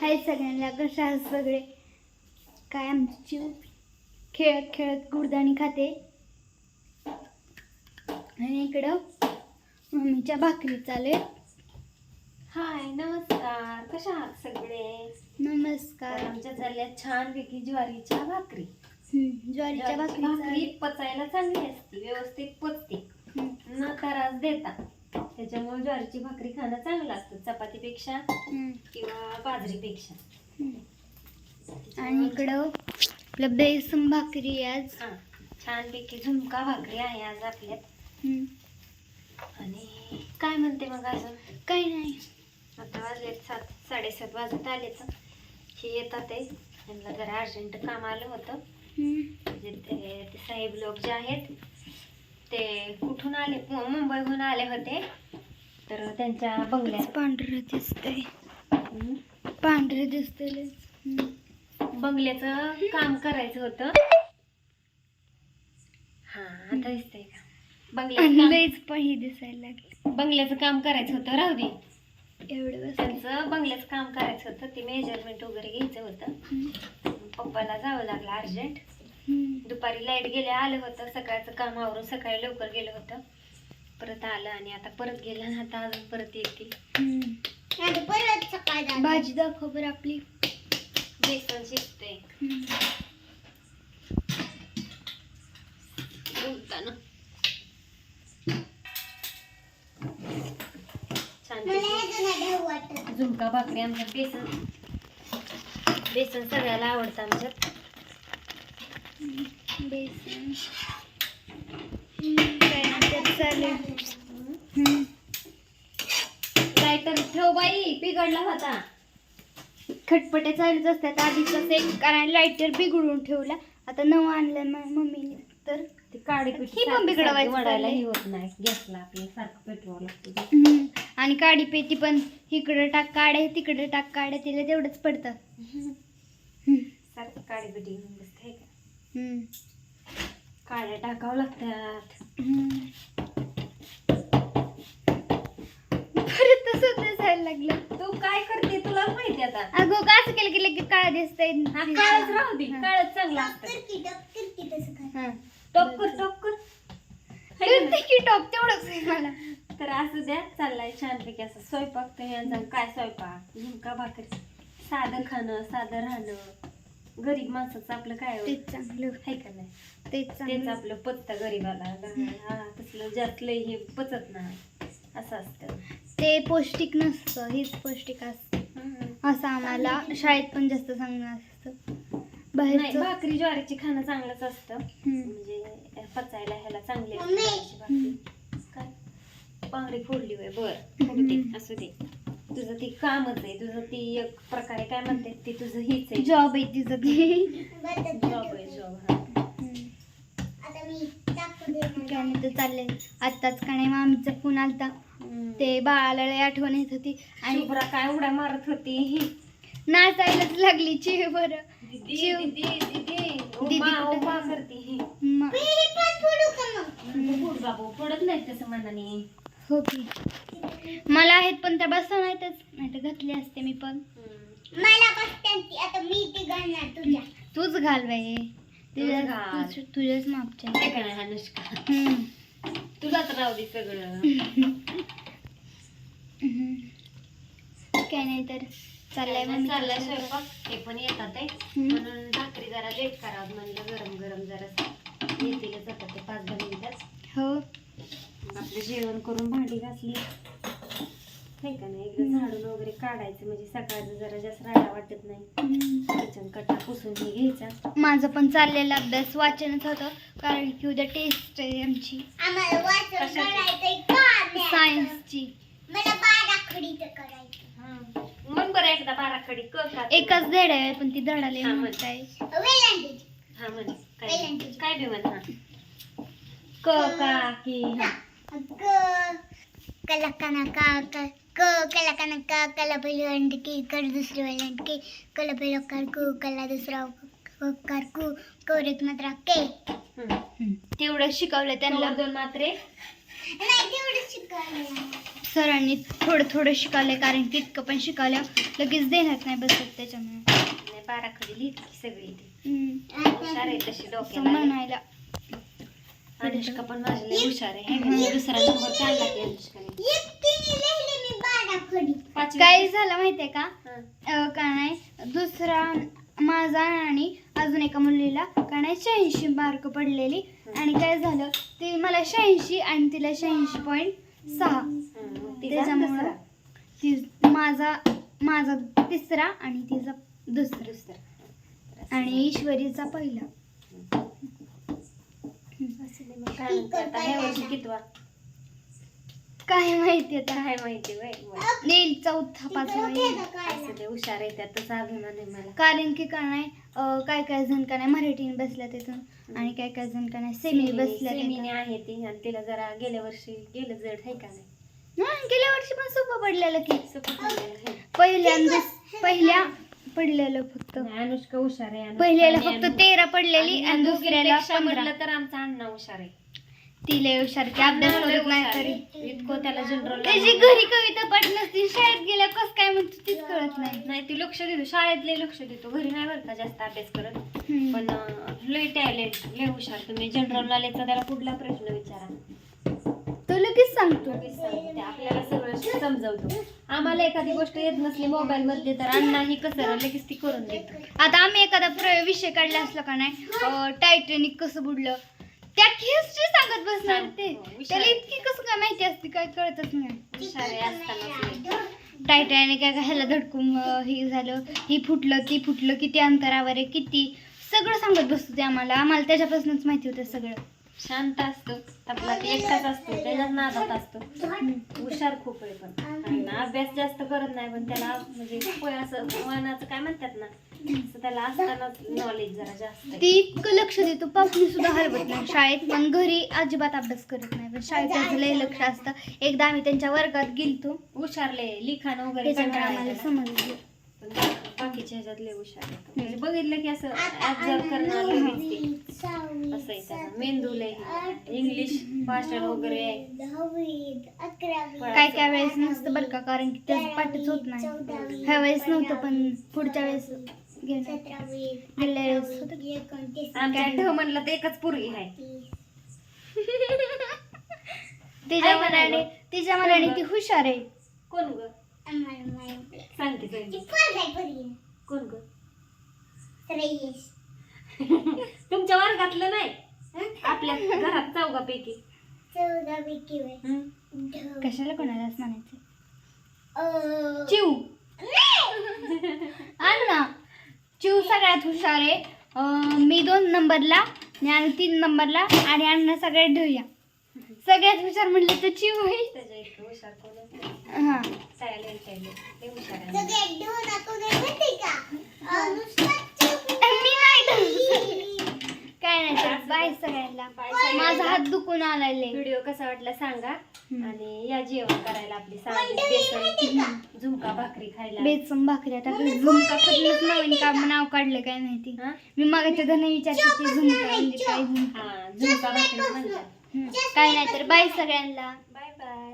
हाय सगळ्यांना, कशा आहात सगळे? काय आमची चिव खेळत खेळत गुडदाणी खाते आणि इकडं मम्मीच्या भाकरी चालू आहे. हाय, नमस्कार. कशा आहात सगळे? नमस्कार. आमच्या झाल्या छानपैकी ज्वारीच्या भाकरी. ज्वारीच्या भाकरी पचायला चांगली असते, व्यवस्थित पचते, न त्रास देता. त्याच्यामुळे ज्वारीची भाकरी खाणं चांगलं असतं चपातीपेक्षा किंवा बाजरीपेक्षा. आणि इकडं आपलं बेसन भाकरी आज छानपैकी झुणका भाकरी आहे आज आपल्यात. आणि काय म्हणते मग अजून? काही नाही, आता वाजले 7-7:30 वाजत आले. तर हे येतात त्यांना जरा अर्जंट काम आलं होतं. म्हणजे ते साहेब लोक जे आहेत ते कुठून आले, मुंबईहून आले होते. तर त्यांच्या बंगल्यात पांढरं दिसतंय, पांढरे दिसतंय. बंगल्याचं काम करायचं होतं. हा, आता दिसतंय का? दिसायला लागले. बंगल्याचं काम करायचं होतं. राहू दे, एवढं त्यांचं बंगल्याचं काम करायचं होतं. ते मेजरमेंट वगैरे घ्यायचं होतं. पप्पाला जावं लागलं अर्जंट. दुपारी लाईट गेले, आलं होतं. सकाळचं काम आवरून सकाळी लवकर गेलं होतं, परत आलं आणि आता परत गेलं आणि आता अजून परत येतील. भाजी दाखव बरं आपली. बेसन शिजते बोलताना. छान झुणका भाकरी आमच्यात. बेसन सगळ्याला आवडतं आमच्यात. बेसन चालेल. लायटर ठेव बाई, बिघडला होता. खटपटे चालूच असतात. आधी कसं एक कारण लायटर बिघडून ठेवला, आता नवं आणलं मम्मीने. तर ते काडी ही पण बिघडवायची वडायला ही होत नाही. गॅसला आपल्याला सारखं पेटवावं लागतं. आणि काडी पेटी पण इकडं टाक काड्या, तिकडे टाक काड्या, तिला तेवढंच पडतं. सारखं काडी पेटी घेऊन बसते का? काड्या टाकावं लागतात. परत तसंच दिसायला लागलं. तू काय करते तुला माहिती आता. अगं का असं केलं की काळा दिसतंय. काळच राहू दे, काळच चांगलं असतं. टॉप कर, टॉप कर. टॉप तेवढंच आहे मला. तर असं द्या, चाललाय छानपैकी असं स्वयंपाक. तर यांचा काय स्वयंपाक, झुणका भाकरी. साधं खाणं, साधं राहणं. गरीब माणसाचं आपलं काय तेच चांगलं आहे का नाही? तेच आपलं पचतं गरीबाला. तसलं जास्त लय हे पचत नाही, असं असतं. ते पौष्टिक नसतं, हेच पौष्टिक असतं असं आम्हाला शाळेत पण जास्त सांगणं असतं. नाही, भाकरी ज्वारीची खाणं चांगलंच असतं. म्हणजे पचायला ह्याला चांगली भाकरी. काय पांगडी फोडली होय? बर, असू दे. तुझं ते कामच आहे, तुझं ती एक प्रकारे काय म्हणते ते तुझं हेच आहे. जॉब आहे तिचं ते. जॉब आहे, जॉब. तर चाललंय. आत्ताच का नाही मामीचा फोन आलता. ते बाळाला लय आठवण येत होती आणि शुभ्रा काय उड्या मारत होती. नाचायलाच लागली. चिव बरं पडत नाही तसं मनाने. हो की, मला आहेत पण त्या बसता नाहीतच, नाही तर घातली असते मी पण. मला बसते आता मी ती घालणार तुझ्या. तूच घाल बाई, तुझ्याच मापच्या. काय नाही अनुष्का, तुला तर राहू दे सगळं. काय नाही तर चाललाय स्वयंपाक. ते पण येतात आहे म्हणून भाकरी जरा लेट करावं म्हणलं. गरम गरम जरा येतीलच आता ते 5-10 मिनिटात. हो, आपलं जेवण करून भांडी घासली नाही का नाही, एकदा झाडून वगैरे काढायचं म्हणजे सकाळचं जरा जास्त राडा वाटत नाही. किचन कट्टा पुसून हे घ्यायचा. माझं पण चाललेला अभ्यास वाचनच होतं, कारण की उद्या टेस्ट आहे आमची सायन्सची. मग बरं एकदा बाराखडी एकच धडा आहे पण ती धडाले हा म्हण काय बी म्हण. क का की कला कना का कला कना का कला पहिलं की कर दुसरे वेळेला की कला पहिलं कर कू कला दुसरा कर कू कौरेत मात्रा के. तेवढं शिकवलं त्यांना. 2 मात्रे नाही, तेवढं शिकवलं. सरांनी थोडं थोडं शिकवलंय, कारण की इतकं पण शिकवलं लगेच देण्यात नाही बसत त्याच्यामुळे. बाराखडी लिहिली सगळी ती. हम्म. हुशार आहे तशी असं डोक्याला. म्हणायला. अनुष्का पण माझी लय हुशार आहे. है का नाही? दुसरा नंबर काढला की अनुष्काने. पाचवी. काय झालं माहितीये का? हं. का नाही दुसरा माझा आणि अजून एका मुलीला का नाही 86 मार्क पडलेली. आणि काय झालं, ती मला 86 आणि तिला 86.6. हं. तिचा त्याच्यामुळं दुसरा. ती माझा तिसरा आणि तिचा दुसरा आणि ईश्वरीचा पहिला. काय म्हणते आता ह्या वर्षी कितवा? काय माहिती आता, काय माहिती बाई. येईल 4था 5वा येईल. असं ते हुशार आहे त्यातच अभिमान आहे मला. कारण की का नाही काय काय जण का नाही मराठीने बसल्या तिथून आणि काय काय जण का नाही सेमी बसल्या सेमीने आहे ती आणि तिला जरा गेल्या वर्षी गेलं जड आहे का नाही. गेल्या वर्षी पण सोपं पडलेलं की सोपं पडलेलं आहे. पहिल्या पडलेलं फक्त. नाही, अनुष्का हुशार आहे. पहिल्याला फक्त 13 पडलेली आणि दुसऱ्याला 15. म्हटलं तर आमचा अण्णा हुशार आहे. तिला हुशार की अभ्यास करत नाही तरी. इतकं त्याला जनरल त्याची घरी कविता पाठ नसती, शाळेत गेल्या कस काय म्हणतो तीच कळत नाही. नाही ती लक्ष देतो, शाळेत लय लक्ष देतो, घरी नाही बरं का जास्त अभ्यास करत. हम्म. पण लय टॅलेंट, लय हुशार. तुम्ही जनरल नॉलेजचा त्याला कुठला प्रश्न विचारा तो लगेच सांगतो. लगेच सांगतो ते. आपल्याला सगळं समजवतो. आम्हाला एखादी गोष्ट येत नसली मोबाईल मध्ये तर अण्णा ही कसं लगेच ती करून देतो. आता आम्ही एखादा विषय काढला असला का नाही, टायटॅनिक कसं बुडलं त्या हिस्ट्री सांगत बसणार ते. त्याला इतकी कसं काय माहिती असते काय कळतच नाही. हुशार आहे असताना. टायटॅनिक काय ह्याला धडकून हे झालं, ही फुटलं ती फुटलं, किती अंतरावर आहे, किती सगळं सांगत बसतो ते आम्हाला त्याच्यापासूनच माहिती होतं सगळं. शांत असतो आपला, ते एकटाच असतो, त्याच्याच नादात असतो. हुशार खूप आहे पण आणि अभ्यास जास्त करत नाही, पण त्याला म्हणजे असं मनाचं काय म्हणतात ना, असं त्याला असतानाच नॉलेज जरा जास्त आहे. ती इतकं लक्ष देतो, पापणी सुद्धा हलवत नाही शाळेत, पण घरी अजिबात अभ्यास करत नाही. पण शाळेत त्याचं लय लक्ष असतं. एकदा आम्ही त्यांच्या वर्गात गेलतो, हुशारले लिखाण वगैरे त्याच्यामुळे आम्हाला समजलं. पण बाकीच्या ह्याच्यात लय हुशार आहे. म्हणजे बघितलं की असं ऑब्झर्व करणं लगेच ते. असं आहे त्याचा मेंदू लय इंग्लिश भाषण वगैरे काय काय वेळेस नसतं बरं का, कारण की त्याचं पाठच होत नाही. ह्या वेळेस नव्हतं पण पुढच्या वेळेस गेल्या वेळेस होतं. आमच्या ढ म्हणलं तर एकच पोरगी आहे. तिच्या मनाने ती हुशार आहे. कोण ग सांगते कोण ग? तुमच्या वर्गातलं नाही, आपल्या घरात चौघापैकी. कशाला कोणालाच म्हणायचं चिव. अण्णा चिव सगळ्यात हुशार आहे. मी 2 नंबरला आणि 3 नंबरला आणि अण्णा सगळ्यात ढया. सगळ्यात हुशार म्हणलं तर चिव आहे. त्याच्या इतकं हुशार कोण हा टॅलेंट ते हुशार आहे. मी नाही काय नाही तर बाय सगळ्यांना. माझा हात दुखून आलाय. व्हिडिओ कसा वाटला सांगा आणि या जेवण करायला आपली बेसन झुमका भाकरी खायला. बेसन भाकरी. आता झुमका कधीच नवीन काम नाव काढलं काय माहिती. मी मागाच्या धन विचारते ती झुमका म्हणजे काय. झुमका भाकरी म्हणतात. काय नाही तर बाय सगळ्यांना. Bye bye.